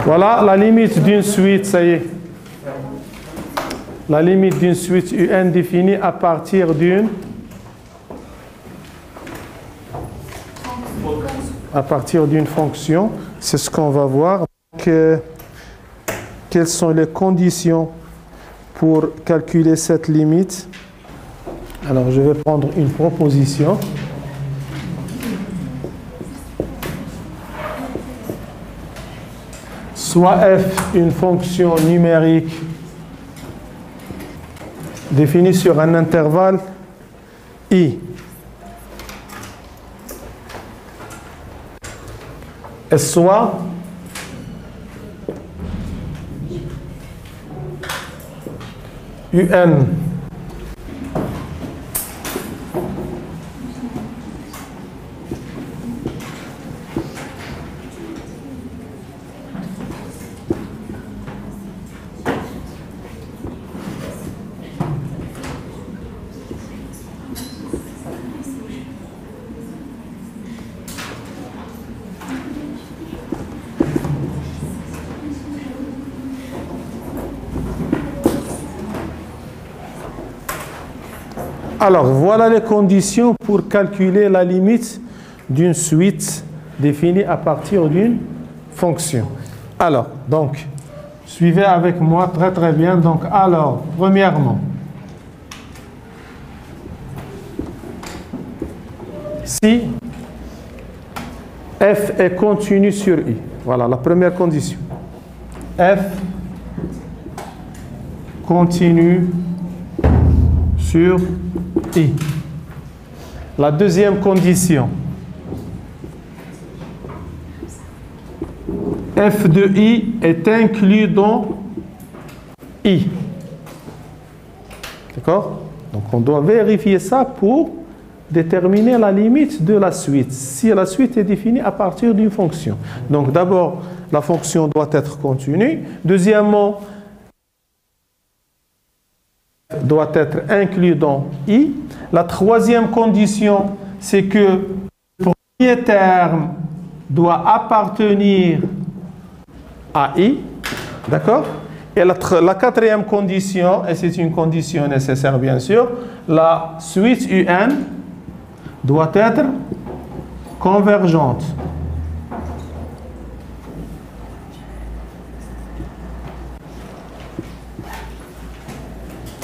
Voilà la limite d'une suite, ça y est. La limite d'une suite UN définie à partir d'une fonction. C'est ce qu'on va voir. Donc, quelles sont les conditions pour calculer cette limite? Alors, je vais prendre une proposition. Soit f une fonction numérique définie sur un intervalle i, et soit un Alors, voilà les conditions pour calculer la limite d'une suite définie à partir d'une fonction. Alors, donc, suivez avec moi très très bien. Donc, alors, premièrement, si f est continu sur i, voilà la première condition. F continue sur i. La deuxième condition, f de i est inclus dans i. D'accord? Donc on doit vérifier ça pour déterminer la limite de la suite, si la suite est définie à partir d'une fonction. Donc d'abord, la fonction doit être continue. Deuxièmement, doit être inclus dans i. La troisième condition, c'est que le premier terme doit appartenir à i. D'accord? Et la quatrième condition, et c'est une condition nécessaire bien sûr, la suite un doit être convergente.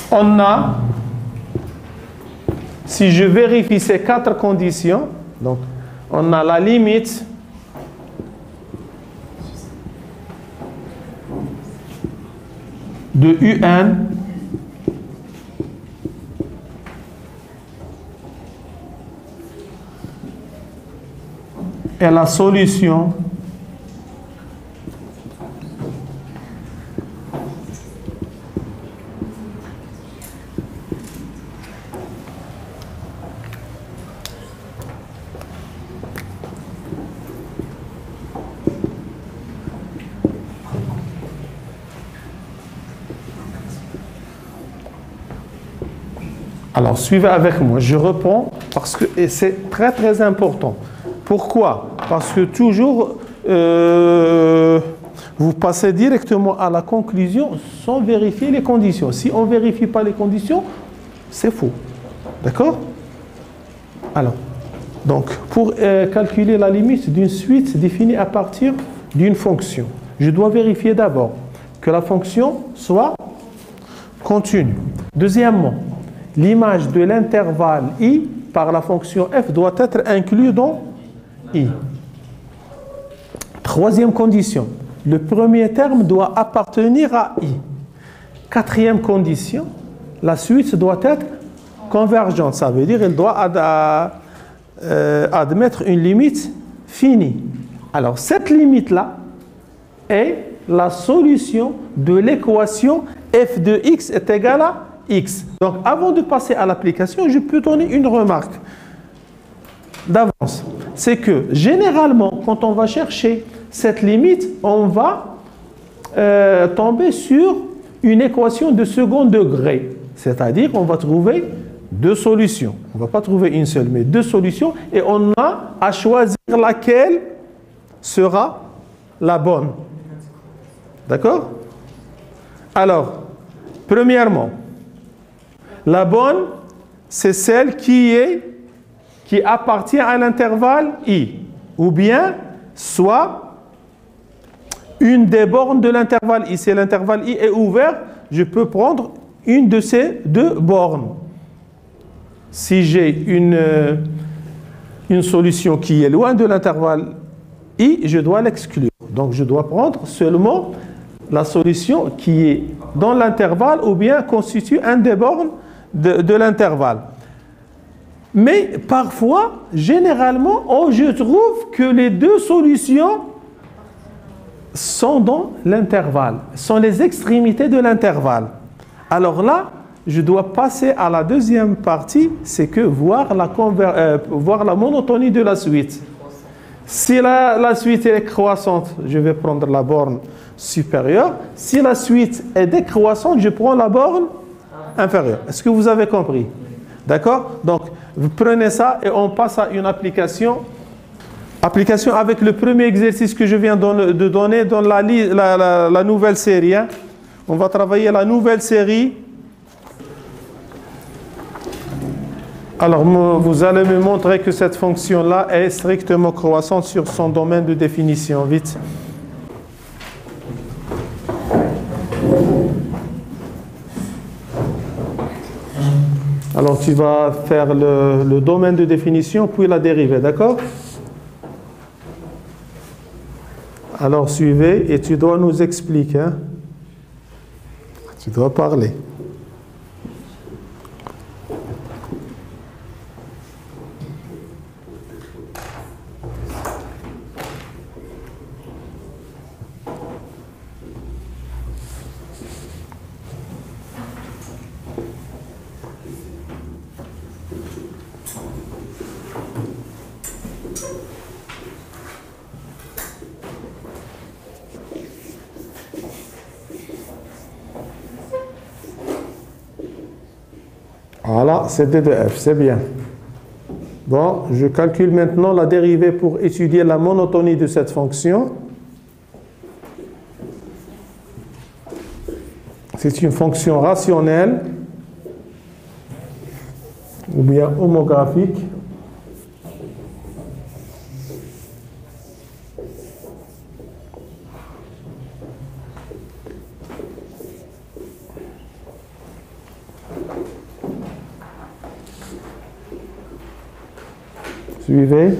On a, si je vérifie ces quatre conditions, donc on a la limite de UN et la solution Alors, suivez avec moi. Je reprends parce que c'est très très important. Pourquoi? Parce que toujours, vous passez directement à la conclusion sans vérifier les conditions. Si on ne vérifie pas les conditions, c'est faux. D'accord? Alors, donc, pour calculer la limite d'une suite définie à partir d'une fonction, je dois vérifier d'abord que la fonction soit continue. Deuxièmement, l'image de l'intervalle i par la fonction f doit être inclue dans i. Troisième condition, le premier terme doit appartenir à i. Quatrième condition, la suite doit être convergente. Ça veut dire qu'elle doit admettre une limite finie. Alors cette limite-là est la solution de l'équation f de x est égal à x. Donc, avant de passer à l'application, je peux donner une remarque d'avance. C'est que, généralement, quand on va chercher cette limite, on va tomber sur une équation de second degré. C'est-à-dire, on va trouver deux solutions. On ne va pas trouver une seule, mais deux solutions. Et on a à choisir laquelle sera la bonne. D'accord? Alors, premièrement, la bonne, c'est celle qui appartient à l'intervalle I, ou bien soit une des bornes de l'intervalle I. Si l'intervalle I est ouvert, je peux prendre une de ces deux bornes. Si j'ai une solution qui est loin de l'intervalle I, je dois l'exclure. Donc je dois prendre seulement la solution qui est dans l'intervalle ou bien constitue un des bornes de l'intervalle. Mais parfois, généralement, je trouve que les deux solutions sont dans l'intervalle, sont les extrémités de l'intervalle. Alors là, je dois passer à la deuxième partie, c'est que voir la monotonie de la suite. Si la suite est croissante, je vais prendre la borne supérieure. Si la suite est décroissante, je prends la borne inférieure. Est-ce que vous avez compris? D'accord? Donc, vous prenez ça et on passe à une application. Application avec le premier exercice que je viens de donner dans la nouvelle série. Hein. On va travailler la nouvelle série. Alors, vous allez me montrer que cette fonction-là est strictement croissante sur son domaine de définition. Vite. Alors, tu vas faire le domaine de définition, puis la dérivée, d'accord? Alors, suivez et tu dois nous expliquer. Hein? Tu dois parler. Voilà, c'est D de F, c'est bien. Bon, je calcule maintenant la dérivée pour étudier la monotonie de cette fonction. C'est une fonction rationnelle ou bien homographique. Suivez.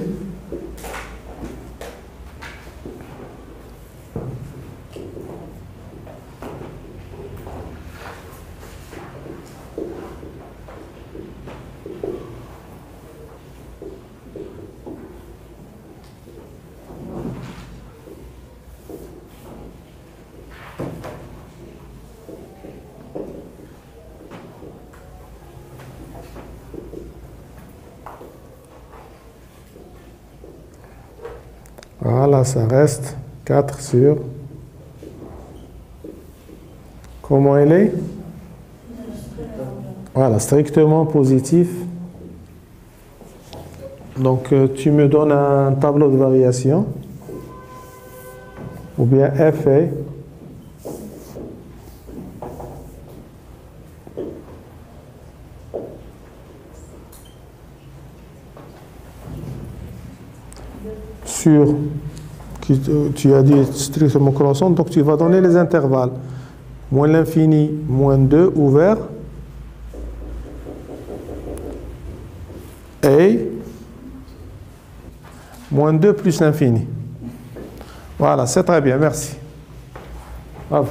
Voilà, ça reste 4 sur... Comment elle est? Voilà, strictement positif. Donc, tu me donnes un tableau de variation. Ou bien F est... sur, tu as dit strictement croissante, donc tu vas donner les intervalles. Moins l'infini, moins 2, ouvert. Et moins 2 plus l'infini. Voilà, c'est très bien, merci. Bravo.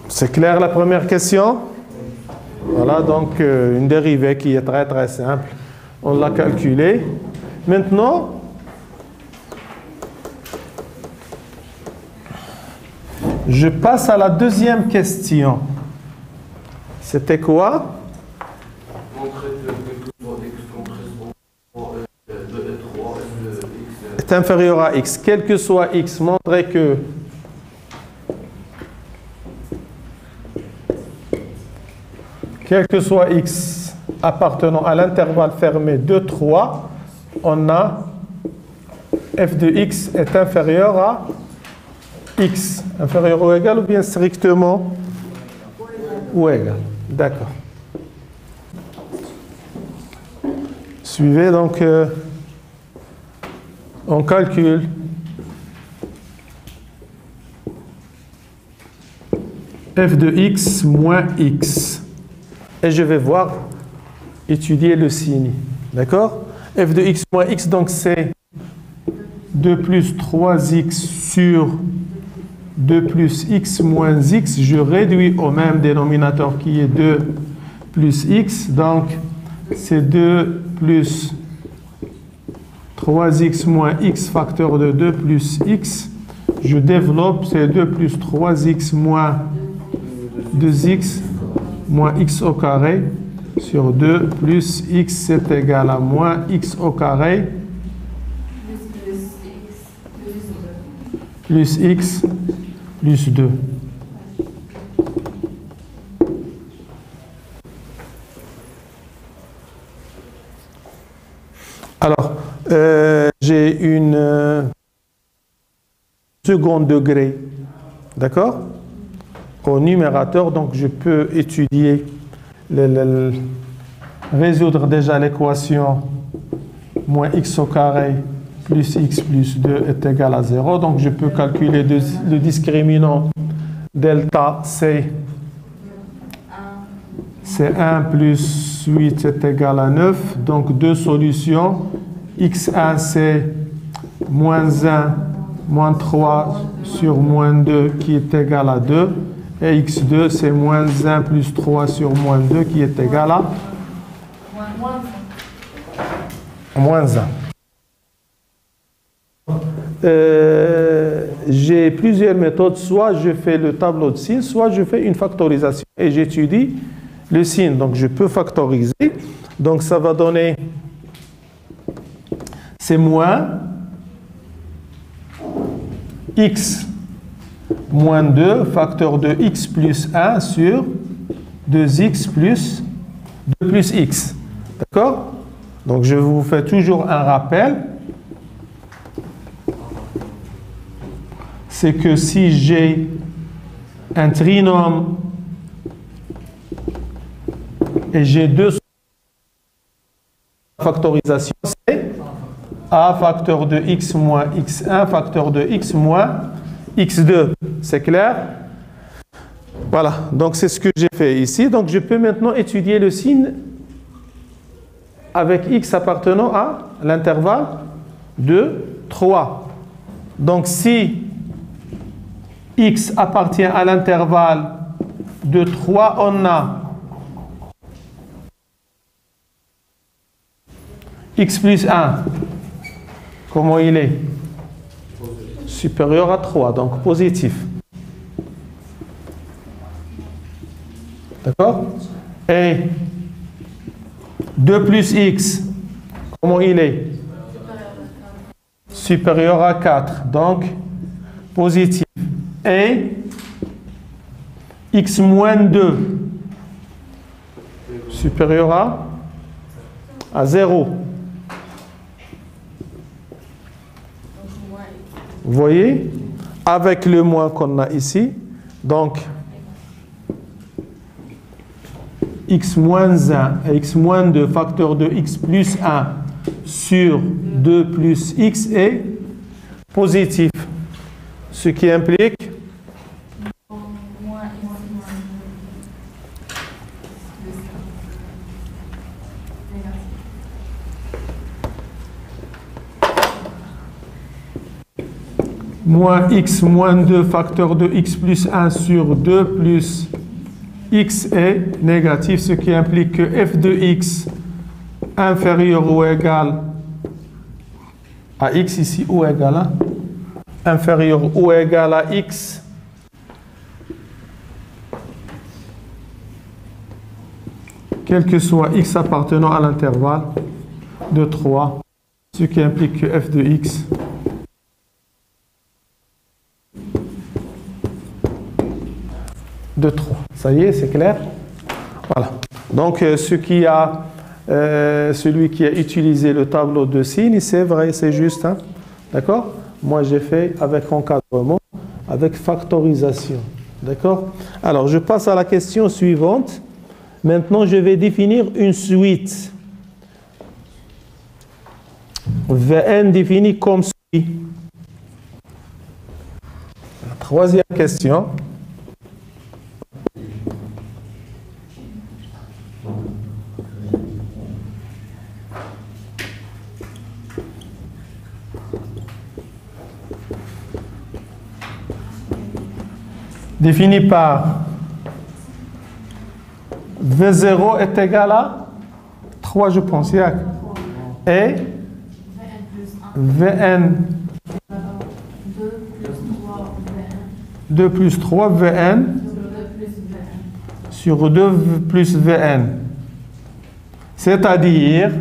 C'est clair la première question? Voilà, donc une dérivée qui est très très simple. On l'a calculé. Maintenant, je passe à la deuxième question. C'était quoi? Est inférieur à x. Quel que soit x, montrer que quel que soit x appartenant à l'intervalle fermé de 3, on a f de x est inférieur à x, inférieur ou égal, ou bien strictement ou égal. D'accord. Suivez donc, on calcule f de x moins x. Et je vais voir, étudier le signe. D'accord? F de x moins x, donc c'est 2 plus 3x sur 2 plus x moins x. Je réduis au même dénominateur qui est 2 plus x. Donc, c'est 2 plus 3x moins x facteur de 2 plus x. Je développe, c'est 2 plus 3x moins 2x moins x au carré sur 2 plus x, c'est égal à moins x au carré plus x plus 2. Alors, j'ai une second degré, d'accord, au numérateur, donc je peux étudier, résoudre déjà l'équation moins x au carré plus x plus 2 est égal à 0. Donc je peux calculer le discriminant delta c. C'est 1 plus 8 est égal à 9. Donc deux solutions. x1 c'est moins 1 moins 3 sur moins 2 qui est égal à 2. Et x2 c'est moins 1 plus 3 sur moins 2 qui est égal à moins 1. J'ai plusieurs méthodes, soit je fais le tableau de signes, soit je fais une factorisation et j'étudie le signe. Donc je peux factoriser, donc ça va donner, c'est moins x moins 2 facteur de x plus 1 sur 2x plus 2 plus x. D'accord? Donc je vous fais toujours un rappel. C'est que si j'ai un trinôme et j'ai deux factorisations, c'est a facteur de x moins x1 facteur de x moins x2. C'est clair? Voilà, donc c'est ce que j'ai fait ici. Donc je peux maintenant étudier le signe avec x appartenant à l'intervalle de 3. Donc si x appartient à l'intervalle de 3, on a x plus 1. Comment il est? Supérieur à 3, donc positif. D'accord? Et 2 plus x, comment il est? Supérieur à 4, donc positif. Et x moins 2, supérieur à 0. Vous voyez? Avec le moins qu'on a ici, donc x moins 1 et x moins 2 facteur de x plus 1 sur 2 plus x est positif. Ce qui implique moins x moins 2 facteur de x plus 1 sur 2 plus x est négatif, ce qui implique que f de x inférieur ou égal à x ici, ou égal à inférieur ou égal à x quel que soit x appartenant à l'intervalle de 3, ce qui implique que f de x de 3. Ça y est, c'est clair? Voilà. Donc, celui qui a utilisé le tableau de signes, c'est vrai, c'est juste. Hein? D'accord? Moi, j'ai fait avec encadrement, avec factorisation. D'accord? Alors, je passe à la question suivante. Maintenant, je vais définir une suite. Vn défini comme suit. La troisième question. Défini par V0 est égal à 3, je pense, Yak. Et Vn 2 plus 3 Vn sur 2 plus Vn. C'est-à-dire,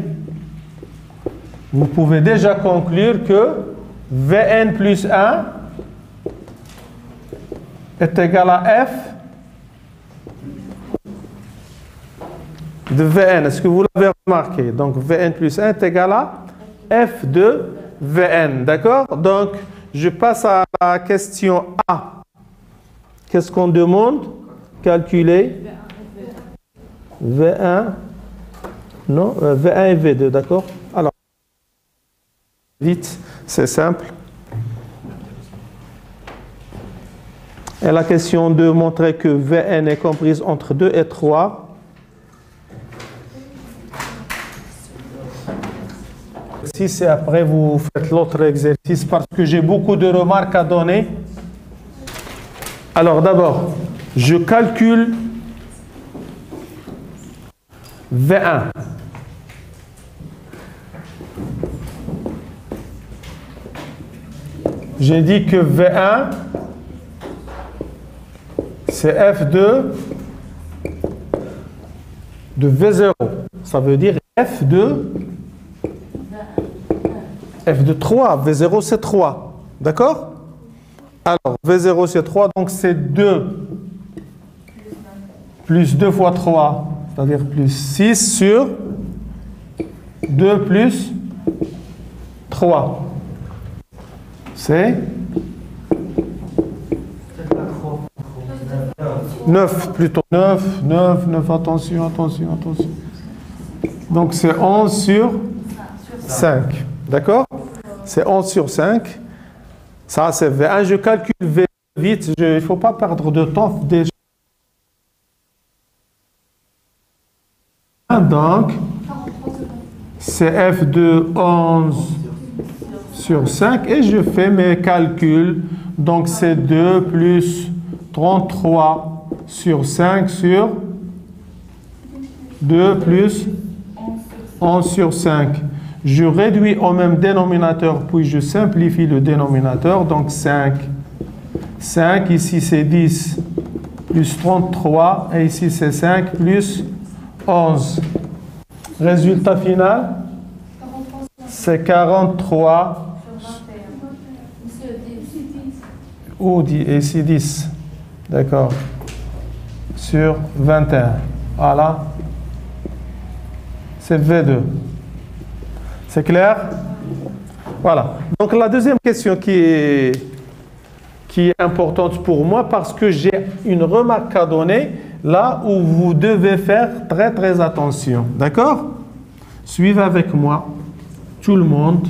vous pouvez déjà conclure que Vn plus 1 est égal à F de Vn. Est-ce que vous l'avez remarqué? Donc, Vn plus 1 est égal à F de Vn. D'accord? Donc, je passe à la question A. Qu'est-ce qu'on demande? Calculer V1. Non, V1 et V2. D'accord? Alors, vite, c'est simple. Et la question 2 montrait que Vn est comprise entre 2 et 3. Et après, vous faites l'autre exercice parce que j'ai beaucoup de remarques à donner. Alors d'abord, je calcule V1. J'ai dit que V1, c'est F de V0. Ça veut dire F de 3. V0, c'est 3. D'accord? Alors, V0, c'est 3. Donc, c'est 2 plus 2 fois 3. C'est-à-dire plus 6 sur 2 plus 3. C'est 9 plutôt. 9, attention. Donc c'est 11 sur 5. D'accord? C'est 11 sur 5. Ça, c'est V1. Je calcule V vite. Il ne faut pas perdre de temps. Déjà. Donc, c'est F de 11 sur 5. Et je fais mes calculs. Donc, c'est 2 plus 33 sur 5 sur 2 plus 11 sur 5. Je réduis au même dénominateur, puis je simplifie le dénominateur. Donc 5. 5, ici c'est 10 plus 33. Et ici c'est 5 plus 11. Résultat final, c'est 43. Ou ici 10. D'accord. Sur 21. Voilà. C'est V2. C'est clair? Voilà. Donc la deuxième question qui est importante pour moi parce que j'ai une remarque à donner là où vous devez faire très attention. D'accord? Suivez avec moi, tout le monde.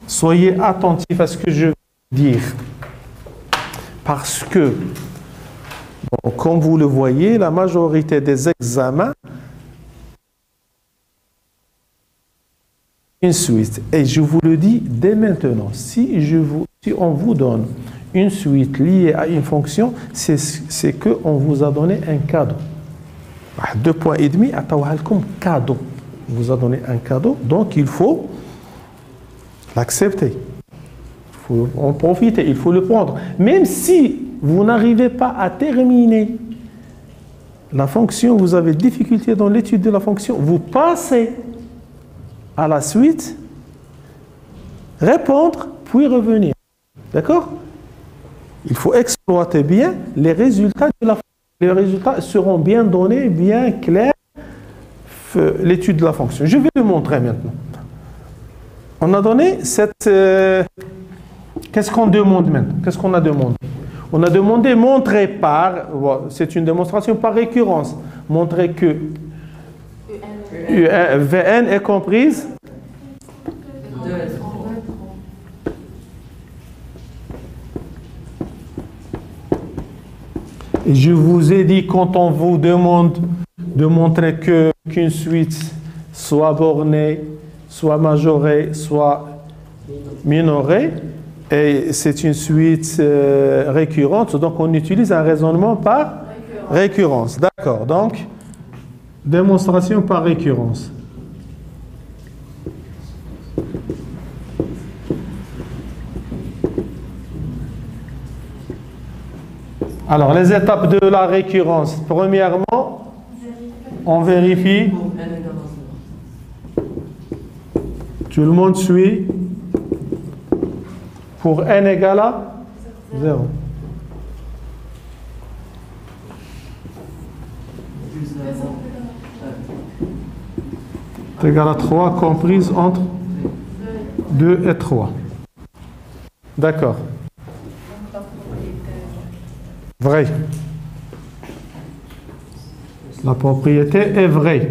Soyez attentifs à ce que je vais dire. Parce que, bon, comme vous le voyez, la majorité des examens une suite. Et je vous le dis dès maintenant, si on vous donne une suite liée à une fonction, c'est qu'on vous a donné un cadeau. 2 points et demi, comme cadeau. On vous a donné un cadeau, donc il faut l'accepter. Il faut en profiter, il faut le prendre. Même si vous n'arrivez pas à terminer la fonction, vous avez difficulté dans l'étude de la fonction, vous passez à la suite, répondre, puis revenir. D'accord? Il faut exploiter bien les résultats de la fonction. Les résultats seront bien donnés, bien clairs, l'étude de la fonction. Je vais le montrer maintenant. On a donné cette... qu'est-ce qu'on demande maintenant? Qu'est-ce qu'on a demandé? On a demandé montrer par... c'est une démonstration par récurrence. Montrer que Vn est comprise. Et je vous ai dit, quand on vous demande de montrer qu'une suite soit bornée, soit majorée, soit minorée, et c'est une suite récurrente, donc on utilise un raisonnement par récurrence. D'accord, donc, démonstration par récurrence. Alors, les étapes de la récurrence. Premièrement, on vérifie. Tout le monde suit. Pour n égale à 0. Égale à 3, comprise entre 2 et 3. D'accord. Vrai. La propriété est vraie.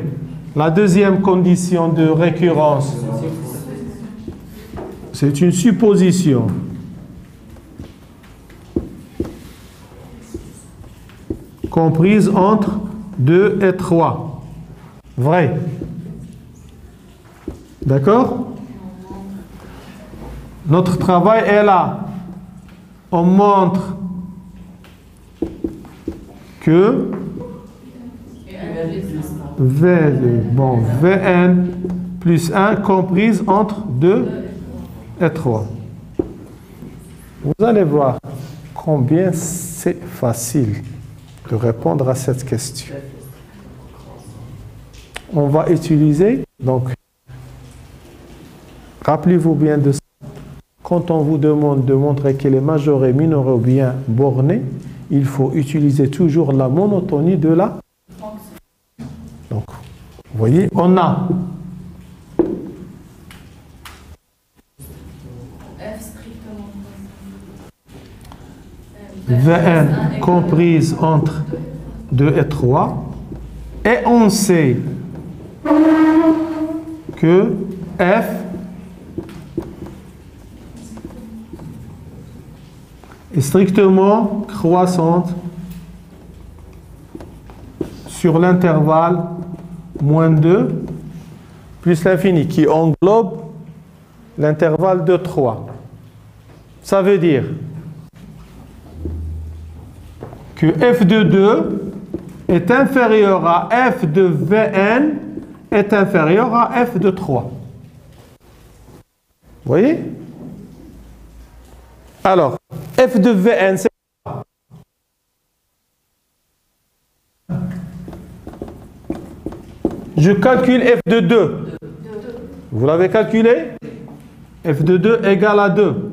La deuxième condition de récurrence, c'est une supposition. Comprise entre 2 et 3. Vrai. D'accord? Notre travail est là. On montre que Vn plus 1 comprise entre 2 et 3. Vous allez voir combien c'est facile de répondre à cette question. On va utiliser, donc, rappelez-vous bien de ça. Quand on vous demande de montrer qu'elle est majorée, minorée ou bien bornée, il faut utiliser toujours la monotonie de la fonction. Donc, vous voyez, on a Vn comprise entre 2 et 3, et on sait que f est strictement croissante sur l'intervalle moins 2 plus l'infini qui englobe l'intervalle de 3. Ça veut dire que f de 2 est inférieur à f de Vn est inférieur à f de 3. Vous voyez? Alors, f de Vn, c'est quoi? Je calcule f de 2. Vous l'avez calculé? F de 2 égale à 2.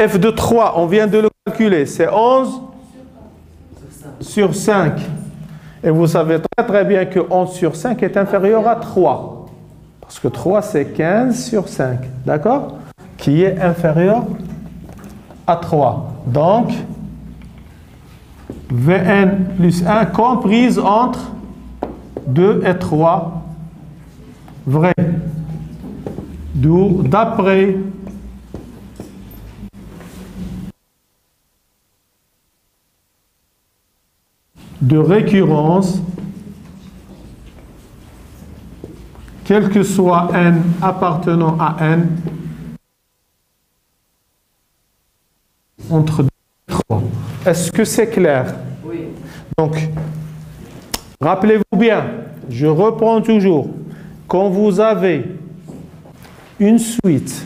F de 3, on vient de le calculer, c'est 11 sur 5. Et vous savez très très bien que 11 sur 5 est inférieur à 3. Parce que 3, c'est 15 sur 5. D'accord? Qui est inférieur à 3. Donc, Vn plus 1 comprise entre 2 et 3. Vrai. D'où, d'après de récurrence, quel que soit n appartenant à n, entre 2 et 3. Est-ce que c'est clair? Oui. Donc, rappelez-vous bien, je reprends toujours, quand vous avez une suite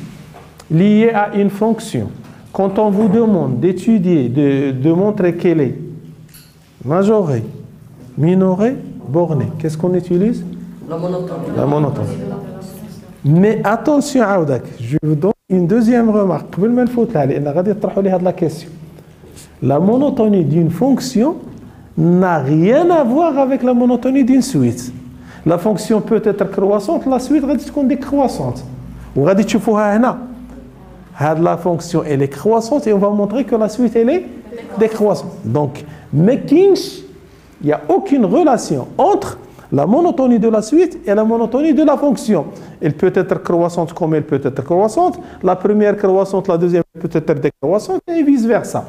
liée à une fonction, quand on vous demande d'étudier, de montrer qu'elle est majorée, minorée, bornée, qu'est-ce qu'on utilise? La monotonie. La monotonie. Mais attention, je vous donne une deuxième remarque. La monotonie d'une fonction n'a rien à voir avec la monotonie d'une suite. la fonction peut être croissante, la suite va être décroissante. وغادي تشوفوها هنا. La fonction elle est croissante et on va montrer que la suite elle est décroissante. Donc, il n'y a aucune relation entre la monotonie de la suite et la monotonie de la fonction. Elle peut être croissante comme elle peut être croissante. La première croissante, la deuxième peut être décroissante et vice versa.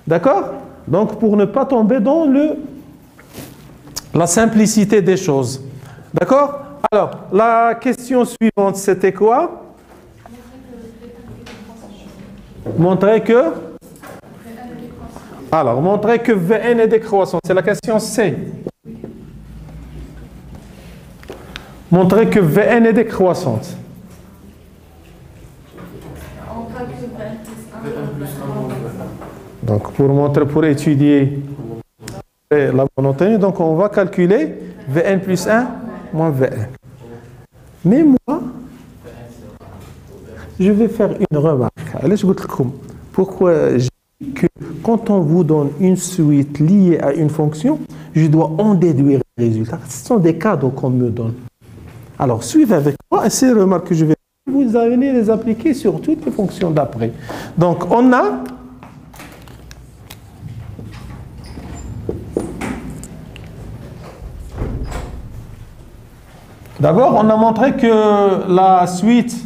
D'accord? Donc, pour ne pas tomber dans la simplicité des choses. D'accord? Alors, la question suivante, c'était quoi? Montrer que? Alors, montrer que Vn est décroissant. C'est la question C. Montrer que Vn est décroissante. Donc, pour étudier la monotonie, donc on va calculer Vn plus 1 moins Vn. Mais moi, je vais faire une remarque. Allez, je vous dis pourquoi je dis que quand on vous donne une suite liée à une fonction, je dois en déduire les résultats. Ce sont des cadeaux qu'on me donne. Alors, suivez avec moi et ces remarques que je vais faire, vous allez les appliquer sur toutes les fonctions d'après. Donc, on a d'abord, on a montré que la suite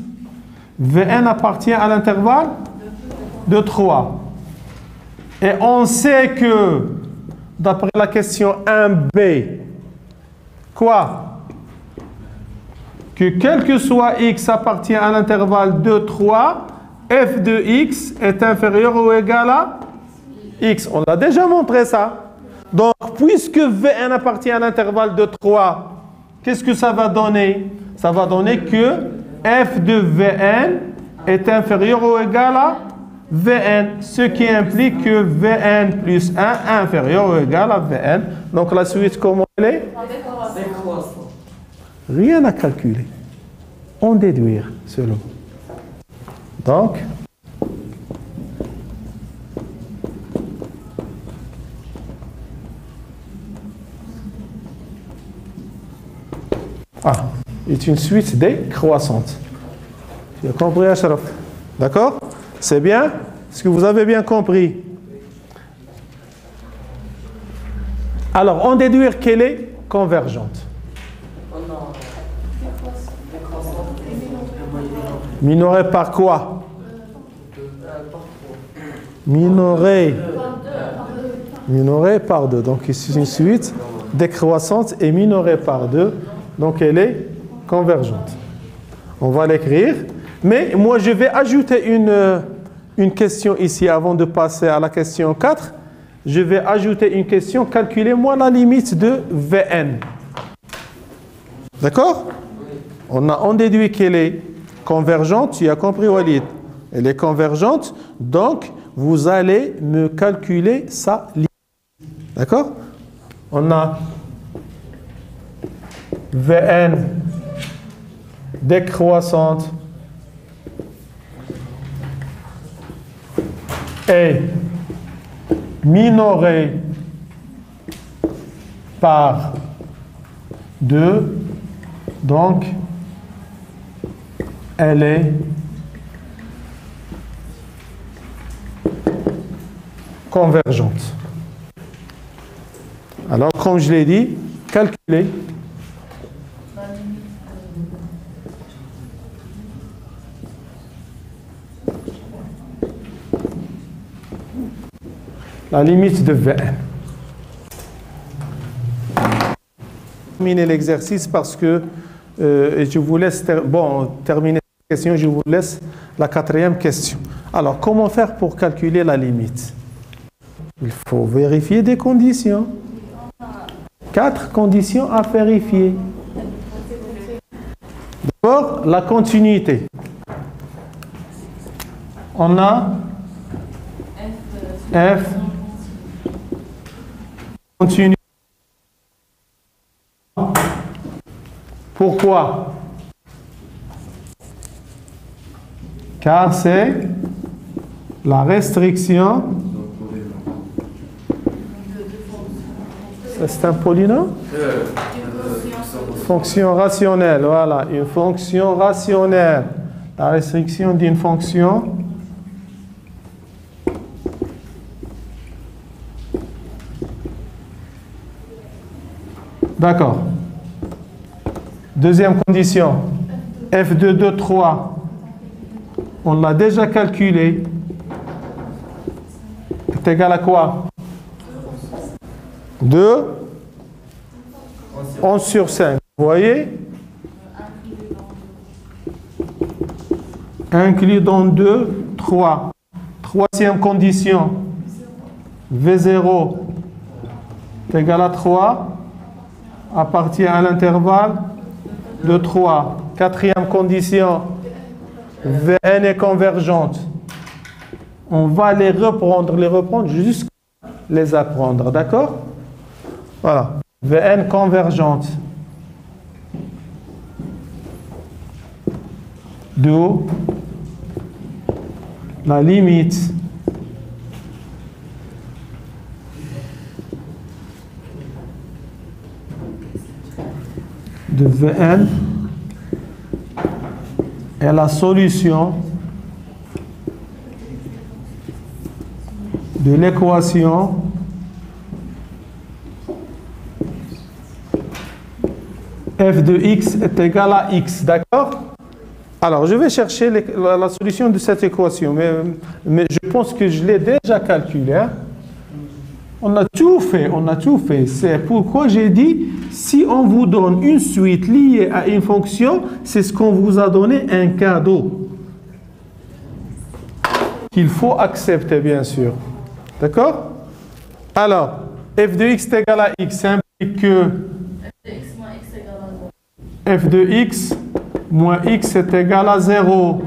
Vn appartient à l'intervalle de 3. Et on sait que, d'après la question 1b, quoi? Que quel que soit x appartient à l'intervalle de 3, f de x est inférieur ou égal à x. On a déjà montré ça. Donc, puisque Vn appartient à l'intervalle de 3, qu'est-ce que ça va donner? Ça va donner que f de Vn est inférieur ou égal à Vn, ce qui implique que Vn plus 1 est inférieur ou égal à Vn. Donc la suite, comment elle est? Rien à calculer. On déduire seulement. Donc, est une suite décroissante. Tu as compris, Ashraf? D'accord? C'est bien? Est-ce que vous avez bien compris? Alors, on déduit qu'elle est convergente. Minorée par quoi? Minorée par 2. Donc, c'est une suite décroissante et minorée par 2. Donc, elle est convergente. On va l'écrire. Mais moi, je vais ajouter une question ici avant de passer à la question 4. Je vais ajouter une question. Calculez-moi la limite de Vn. D'accord? On déduit qu'elle est convergente. Tu as compris, Walid? Elle est convergente. Donc, vous allez me calculer sa limite. D'accord? On a Vn décroissante est minorée par 2, donc elle est convergente. Alors, comme je l'ai dit, calculez la limite de Vn. Terminer l'exercice parce que je vous laisse terminer cette question, je vous laisse la 4e question. Alors, comment faire pour calculer la limite? Il faut vérifier des conditions. 4 conditions à vérifier. D'abord, la continuité. On a f continue. Pourquoi? Car c'est la restriction. C'est un polynôme? fonction rationnelle, voilà, une fonction rationnelle. La restriction d'une fonction d'accord. Deuxième condition, f de 2, 3, on l'a déjà calculé, est égal à quoi? 2, 11 sur 5, vous voyez? Inclus dans 2, 3. Troisième condition, V0 est égal à 3, appartient à l'intervalle de 3. Quatrième condition, Vn est convergente. On va les reprendre jusqu'à les apprendre, d'accord? Voilà, Vn convergente. D'où la limite de Vn est la solution de l'équation f de x est égal à x, d'accord? Alors, je vais chercher la solution de cette équation, mais je pense que je l'ai déjà calculée. Hein? On a tout fait. C'est pourquoi j'ai dit, si on vous donne une suite liée à une fonction, c'est ce qu'on vous a donné, un cadeau. Qu'il faut accepter, bien sûr. D'accord? Alors, f de x est égal à x, ça implique que f de x moins x est égal à 0.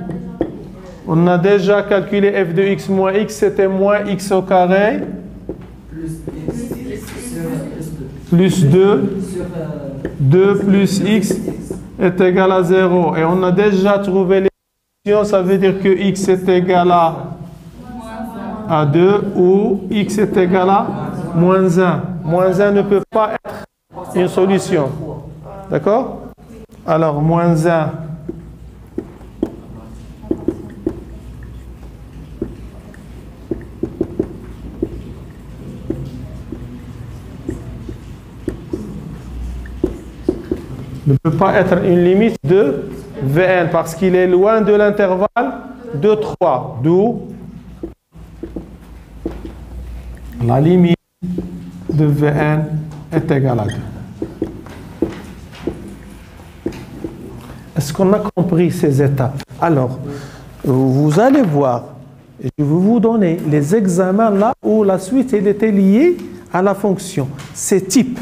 On a déjà calculé f de x moins x, c'était moins x au carré. Plus 2. 2 plus x est égal à 0. Et on a déjà trouvé l'équation, ça veut dire que x est égal à 2 ou x est égal à moins 1. Moins 1 ne peut pas être une solution. D'accord? Alors, moins 1 ne peut pas être une limite de Vn parce qu'il est loin de l'intervalle de 3. D'où la limite de Vn est égale à 2. Est-ce qu'on a compris ces étapes? Alors, vous allez voir, je vais vous donner les examens là où la suite elle était liée à la fonction. Ces types,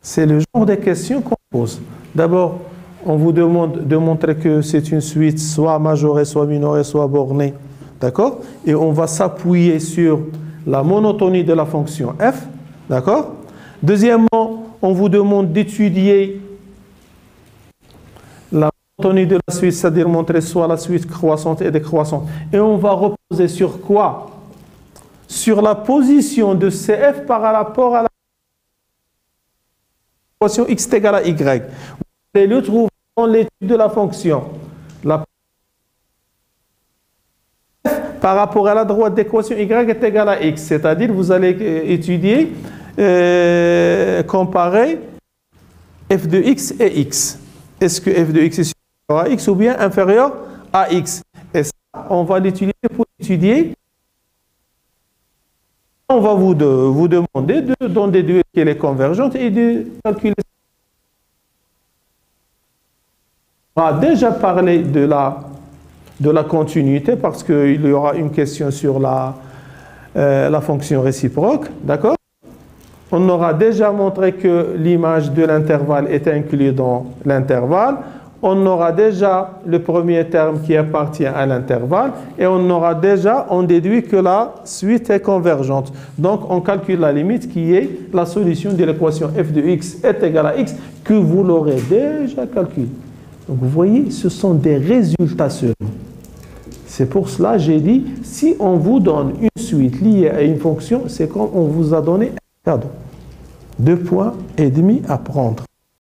c'est le genre de questions qu'on pose. D'abord, on vous demande de montrer que c'est une suite soit majorée, soit minorée, soit bornée. D'accord? Et on va s'appuyer sur la monotonie de la fonction f. D'accord? Deuxièmement, on vous demande d'étudier la monotonie de la suite, c'est-à-dire montrer soit la suite croissante et décroissante. Et on va reposer sur quoi? Sur la position de CF par rapport à la équation x est égale à y. Vous allez le trouver dans l'étude de la fonction. La par rapport à la droite d'équation y est égale à x, c'est-à-dire vous allez étudier, comparer f de x et x. Est-ce que f de x est supérieur à x ou bien inférieur à x? Et ça, on va l'utiliser pour étudier. On va vous demander d'en déduire qu'elle est convergente et de calculer. On a déjà parlé de la continuité parce qu'il y aura une question sur la fonction réciproque. D'accord? On aura déjà montré que l'image de l'intervalle est inclue dans l'intervalle. On aura déjà le premier terme qui appartient à l'intervalle. Et on déduit que la suite est convergente. Donc, on calcule la limite qui est la solution de l'équation f de x est égale à x que vous l'aurez déjà calculé. Donc, vous voyez, ce sont des résultats seulement. C'est pour cela que j'ai dit, si on vous donne une suite liée à une fonction, c'est comme on vous a donné un cadeau. 2 points et demi à prendre.